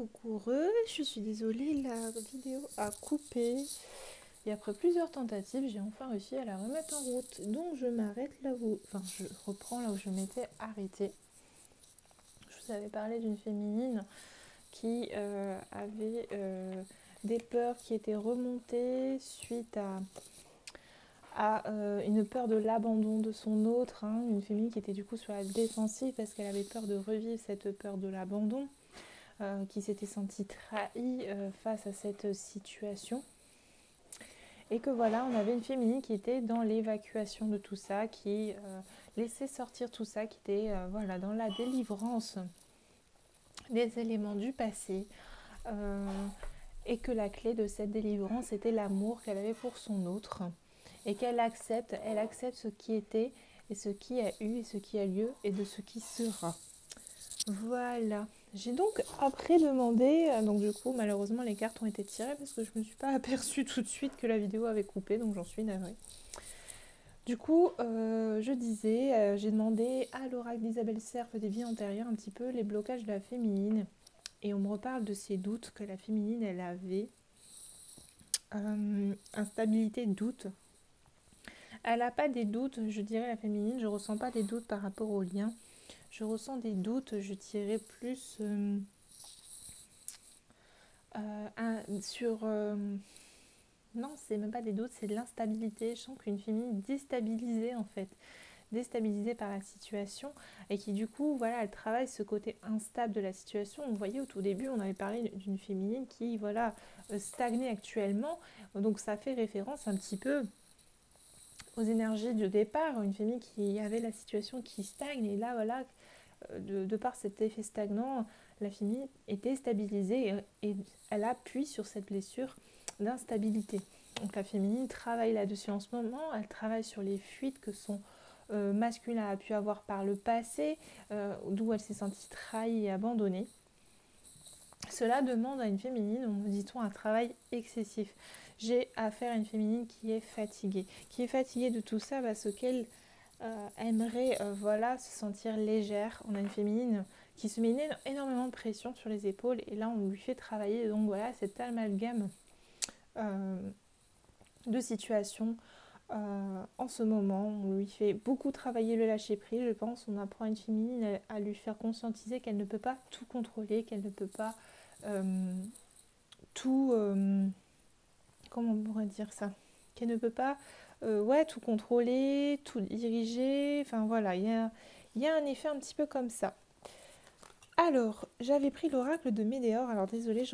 Coucou, je suis désolée, la vidéo a coupé et après plusieurs tentatives, j'ai enfin réussi à la remettre en route. Donc je m'arrête là où, enfin je reprends là où je m'étais arrêtée. Je vous avais parlé d'une féminine qui avait des peurs qui étaient remontées suite à une peur de l'abandon de son autre, hein, une féminine qui était du coup sur la défensive parce qu'elle avait peur de revivre cette peur de l'abandon. Qui s'était sentie trahie face à cette situation. Et que voilà, on avait une féminine qui était dans l'évacuation de tout ça, qui laissait sortir tout ça, qui était voilà, dans la délivrance des éléments du passé. Et que la clé de cette délivrance était l'amour qu'elle avait pour son autre. Et qu'elle accepte, elle accepte ce qui était et ce qui a eu et ce qui a lieu et de ce qui sera. Voilà. J'ai donc après demandé, donc du coup malheureusement les cartes ont été tirées parce que je me suis pas aperçue tout de suite que la vidéo avait coupé, donc j'en suis navrée. Du coup, je disais, j'ai demandé à l'oracle d'Isabelle Serre des vies antérieures un petit peu les blocages de la féminine. Et on me reparle de ces doutes que la féminine elle avait. Instabilité, doute. Elle n'a pas des doutes, je dirais la féminine, je ressens pas des doutes par rapport au lien. Je ressens des doutes, je dirais plus sur... non, c'est même pas des doutes, c'est de l'instabilité. Je sens qu'une féminine déstabilisée en fait, déstabilisée par la situation et qui du coup, voilà, elle travaille ce côté instable de la situation. Vous voyez, au tout début, on avait parlé d'une féminine qui, voilà, stagnait actuellement. Donc ça fait référence un petit peu aux énergies de départ, une féminine qui avait la situation qui stagne et là, voilà, de par cet effet stagnant, la féminine est déstabilisée et elle appuie sur cette blessure d'instabilité. Donc la féminine travaille là-dessus en ce moment, elle travaille sur les fuites que son masculin a pu avoir par le passé, d'où elle s'est sentie trahie et abandonnée. Cela demande à une féminine, on me dit-on, un travail excessif. J'ai affaire à une féminine qui est fatiguée de tout ça parce qu'elle aimerait voilà, se sentir légère. On a une féminine qui se met énormément de pression sur les épaules et là on lui fait travailler. Donc voilà, cet amalgame de situations en ce moment. On lui fait beaucoup travailler le lâcher prise, je pense. On apprend à une féminine à lui faire conscientiser qu'elle ne peut pas tout contrôler, qu'elle ne peut pas tout... comment on pourrait dire ça, qu'elle ne peut pas tout contrôler, tout diriger. Enfin voilà, il y a un effet un petit peu comme ça. Alors, j'avais pris l'oracle de Médéor. Alors désolée,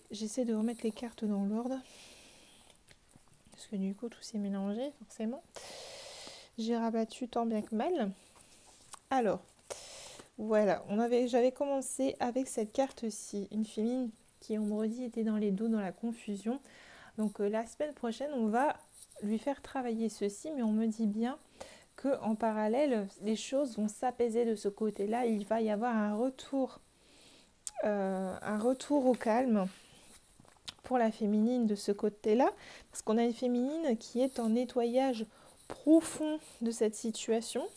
j'essaie de remettre les cartes dans l'ordre. Parce que du coup, tout s'est mélangé, forcément. J'ai rabattu tant bien que mal. Alors, voilà, j'avais commencé avec cette carte-ci. Une féminine qui, on me redit, était dans les doutes, dans la confusion. Donc la semaine prochaine, on va lui faire travailler ceci, mais on me dit bien qu'en parallèle, les choses vont s'apaiser de ce côté-là. Il va y avoir un retour au calme pour la féminine de ce côté-là, parce qu'on a une féminine qui est en nettoyage profond de cette situation,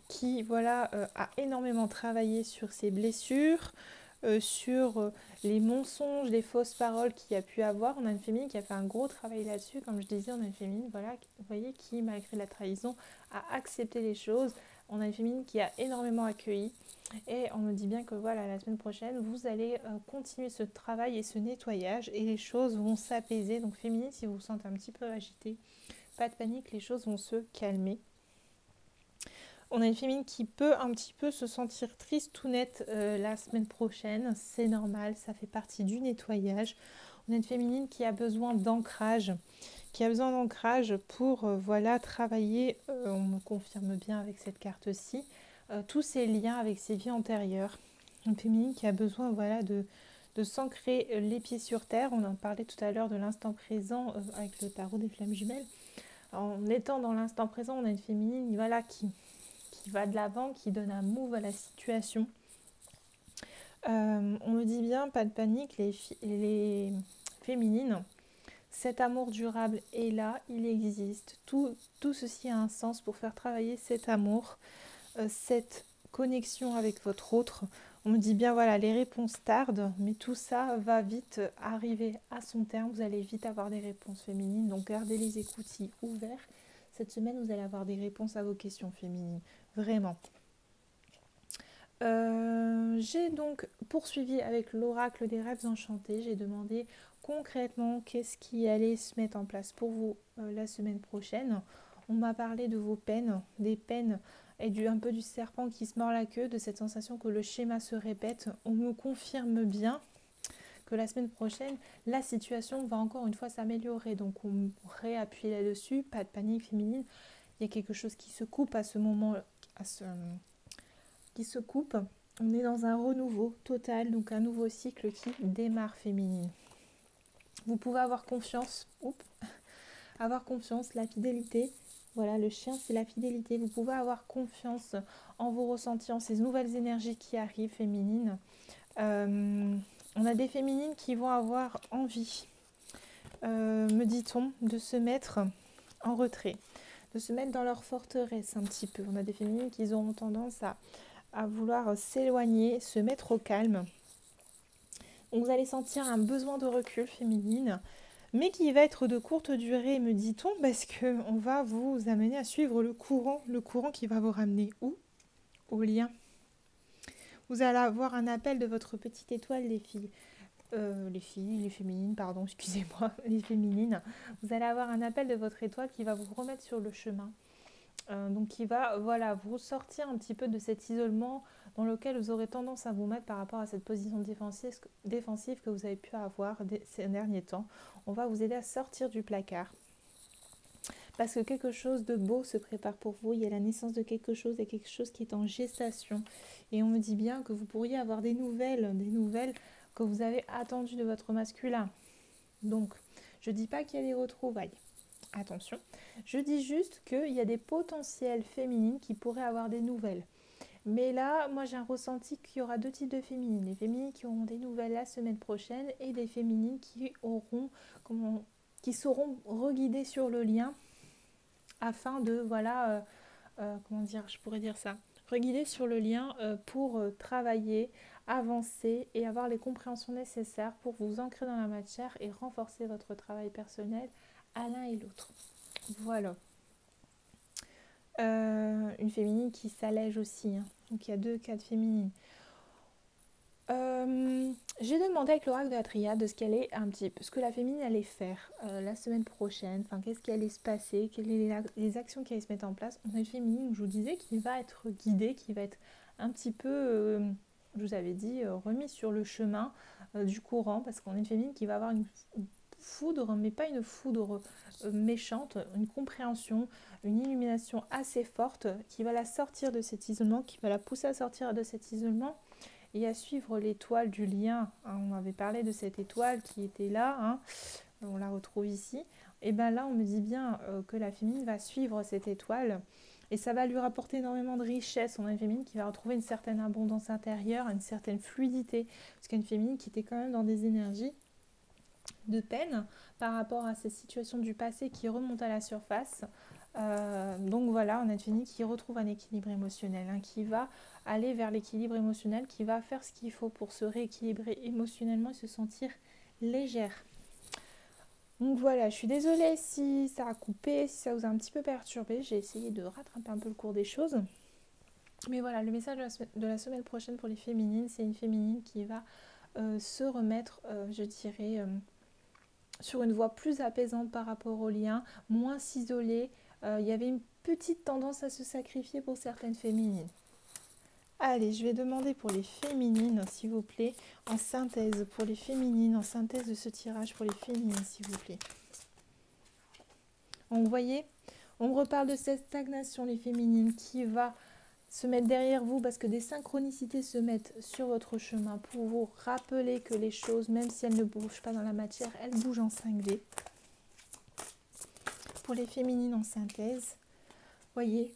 qui voilà, a énormément travaillé sur ses blessures, sur les mensonges, les fausses paroles qu'il y a pu avoir. On a une féminine qui a fait un gros travail là-dessus. Comme je disais, on a une féminine, voilà, vous voyez, qui, malgré la trahison, a accepté les choses. On a une féminine qui a énormément accueilli. Et on me dit bien que voilà, la semaine prochaine, vous allez continuer ce travail et ce nettoyage et les choses vont s'apaiser. Donc féminine, si vous vous sentez un petit peu agité, pas de panique, les choses vont se calmer. On a une féminine qui peut un petit peu se sentir triste tout net la semaine prochaine. C'est normal, ça fait partie du nettoyage. On a une féminine qui a besoin d'ancrage, pour voilà, travailler, on me confirme bien avec cette carte-ci, tous ces liens avec ses vies antérieures. Une féminine qui a besoin voilà, de s'ancrer les pieds sur terre. On en parlait tout à l'heure de l'instant présent avec le tarot des flammes jumelles. En étant dans l'instant présent, on a une féminine voilà, qui va de l'avant, qui donne un move à la situation. On me dit bien, pas de panique, les féminines, cet amour durable est là, il existe. Tout ceci a un sens pour faire travailler cet amour, cette connexion avec votre autre. On me dit bien, voilà, les réponses tardent, mais tout ça va vite arriver à son terme. Vous allez vite avoir des réponses féminines, donc gardez les écoutilles ouverts. Cette semaine, vous allez avoir des réponses à vos questions féminines, vraiment. J'ai donc poursuivi avec l'oracle des rêves enchantés. J'ai demandé concrètement qu'est-ce qui allait se mettre en place pour vous la semaine prochaine. On m'a parlé de vos peines, des peines et un peu du serpent qui se mord la queue, de cette sensation que le schéma se répète. On me confirme bien que la semaine prochaine, la situation va encore une fois s'améliorer. Donc on réappuie là-dessus, pas de panique féminine. Il y a quelque chose qui se coupe à ce moment, qui se coupe. On est dans un renouveau total, donc un nouveau cycle qui démarre féminine. Vous pouvez avoir confiance, avoir confiance, la fidélité. Voilà, le chien, c'est la fidélité. Vous pouvez avoir confiance en vos ressentis, en ces nouvelles énergies qui arrivent féminines. On a des féminines qui vont avoir envie, me dit-on, de se mettre en retrait, de se mettre dans leur forteresse un petit peu. On a des féminines qui auront tendance à vouloir s'éloigner, se mettre au calme. Donc vous allez sentir un besoin de recul féminine, mais qui va être de courte durée, me dit-on, parce qu'on va vous amener à suivre le courant qui va vous ramener où? Au lien. Vous allez avoir un appel de votre petite étoile, les filles. Les féminines, pardon, excusez-moi, les féminines. Vous allez avoir un appel de votre étoile qui va vous remettre sur le chemin. Donc qui va vous sortir un petit peu de cet isolement dans lequel vous aurez tendance à vous mettre par rapport à cette position défensive que vous avez pu avoir ces derniers temps. On va vous aider à sortir du placard. Parce que quelque chose de beau se prépare pour vous. Il y a la naissance de quelque chose et quelque chose qui est en gestation. Et on me dit bien que vous pourriez avoir des nouvelles que vous avez attendues de votre masculin. Donc, je ne dis pas qu'il y a des retrouvailles. Attention, je dis juste qu'il y a des potentiels féminines qui pourraient avoir des nouvelles. Mais là, moi j'ai un ressenti qu'il y aura deux types de féminines. Les féminines qui auront des nouvelles la semaine prochaine et des féminines qui sauront reguider sur le lien afin de, reguider sur le lien pour travailler, avancer et avoir les compréhensions nécessaires pour vous ancrer dans la matière et renforcer votre travail personnel à l'un et l'autre. Voilà. Une féminine qui s'allège aussi. Hein. Donc il y a deux cas de féminine. J'ai demandé avec l'oracle de la triade de ce qu'elle est un petit peu, ce que la féminine allait faire la semaine prochaine. Enfin, qu'est-ce qui allait se passer, quelles sont les actions qui allaient se mettre en place. On a une féminine, je vous disais, qui va être guidée, qui va être un petit peu, je vous avais dit, remise sur le chemin du courant, parce qu'on a une féminine qui va avoir une foudre, mais pas une foudre méchante, une compréhension, une illumination assez forte qui va la sortir de cet isolement, qui va la pousser à sortir de cet isolement et à suivre l'étoile du lien. Hein, on avait parlé de cette étoile qui était là, hein, on la retrouve ici. Et bien là, on me dit bien que la féminine va suivre cette étoile et ça va lui rapporter énormément de richesse. On a une féminine qui va retrouver une certaine abondance intérieure, une certaine fluidité, parce qu'il y a une féminine qui était quand même dans des énergies de peine par rapport à ces situations du passé qui remontent à la surface. Donc voilà, on a une féminine qui retrouve un équilibre émotionnel, hein, qui va aller vers l'équilibre émotionnel, qui va faire ce qu'il faut pour se rééquilibrer émotionnellement et se sentir légère. Donc voilà, je suis désolée si ça a coupé, si ça vous a un petit peu perturbé. J'ai essayé de rattraper un peu le cours des choses. Mais voilà, le message de la semaine prochaine pour les féminines, c'est une féminine qui va se remettre, je dirais, sur une voie plus apaisante par rapport au lien, moins s'isoler. Il y avait une petite tendance à se sacrifier pour certaines féminines. Allez, je vais demander pour les féminines, s'il vous plaît, en synthèse, pour les féminines, en synthèse de ce tirage pour les féminines, s'il vous plaît. Donc, vous voyez, on reparle de cette stagnation, les féminines, qui va se mettre derrière vous parce que des synchronicités se mettent sur votre chemin pour vous rappeler que les choses, même si elles ne bougent pas dans la matière, elles bougent en 5D. Pour les féminines en synthèse, voyez,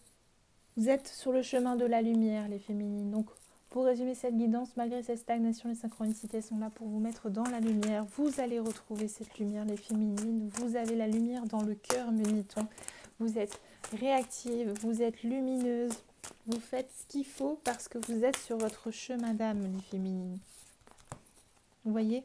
vous êtes sur le chemin de la lumière, les féminines. Donc, pour résumer cette guidance, malgré cette stagnation, les synchronicités sont là pour vous mettre dans la lumière. Vous allez retrouver cette lumière, les féminines. Vous avez la lumière dans le cœur, me dit-on. Vous êtes réactive, vous êtes lumineuse. Vous faites ce qu'il faut parce que vous êtes sur votre chemin d'âme, les féminines. Vous voyez?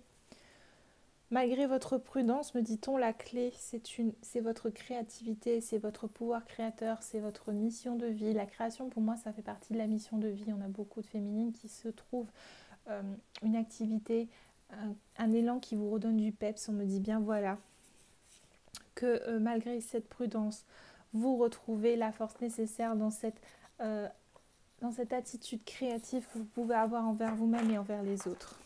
Malgré votre prudence, me dit-on, la clé, c'est votre créativité, c'est votre pouvoir créateur, c'est votre mission de vie. La création, pour moi, ça fait partie de la mission de vie. On a beaucoup de féminines qui se trouvent une activité, un élan qui vous redonne du peps. On me dit bien, voilà, que malgré cette prudence, vous retrouvez la force nécessaire dans cette attitude créative que vous pouvez avoir envers vous-même et envers les autres.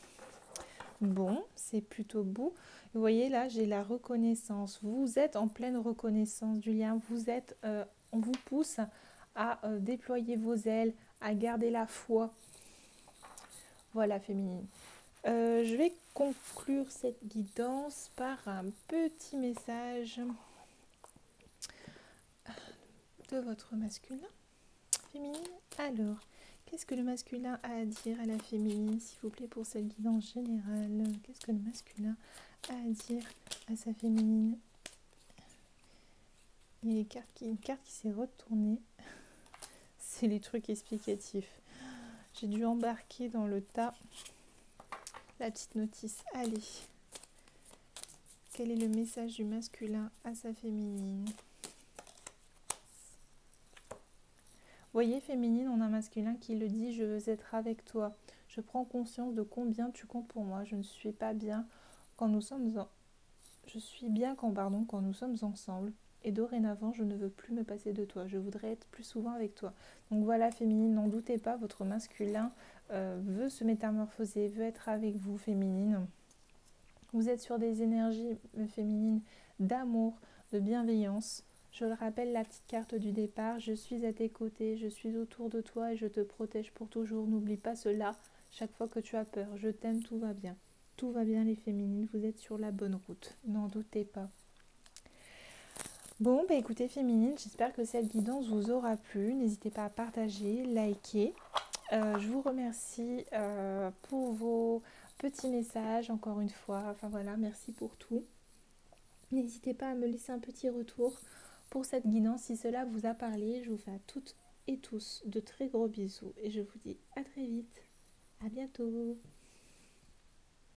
Bon, c'est plutôt beau. Vous voyez là, j'ai la reconnaissance. Vous êtes en pleine reconnaissance du lien. On vous pousse à déployer vos ailes, à garder la foi. Voilà, féminine. Je vais conclure cette guidance par un petit message de votre masculin. Féminine, alors, qu'est-ce que le masculin a à dire à la féminine, s'il vous plaît, pour cette guidance générale? Qu'est-ce que le masculin a à dire à sa féminine? Il y a une carte qui s'est retournée. C'est les trucs explicatifs. J'ai dû embarquer dans le tas la petite notice. Allez. Quel est le message du masculin à sa féminine? Voyez, féminine, on a un masculin qui le dit: je veux être avec toi. Je prends conscience de combien tu comptes pour moi. Je ne suis pas bien quand nous sommes Je suis bien quand nous sommes ensemble. Et dorénavant, je ne veux plus me passer de toi. Je voudrais être plus souvent avec toi. Donc voilà, féminine, n'en doutez pas, votre masculin veut se métamorphoser, veut être avec vous, féminine. Vous êtes sur des énergies féminines d'amour, de bienveillance. Je le rappelle, la petite carte du départ: je suis à tes côtés, je suis autour de toi et je te protège pour toujours. N'oublie pas cela chaque fois que tu as peur. Je t'aime, tout va bien. Tout va bien, les féminines, vous êtes sur la bonne route. N'en doutez pas. Bon, bah écoutez, féminines, j'espère que cette guidance vous aura plu. N'hésitez pas à partager, liker. Je vous remercie pour vos petits messages, encore une fois. Enfin voilà, merci pour tout. N'hésitez pas à me laisser un petit retour pour cette guidance si cela vous a parlé. Je vous fais à toutes et tous de très gros bisous et je vous dis à très vite. À bientôt.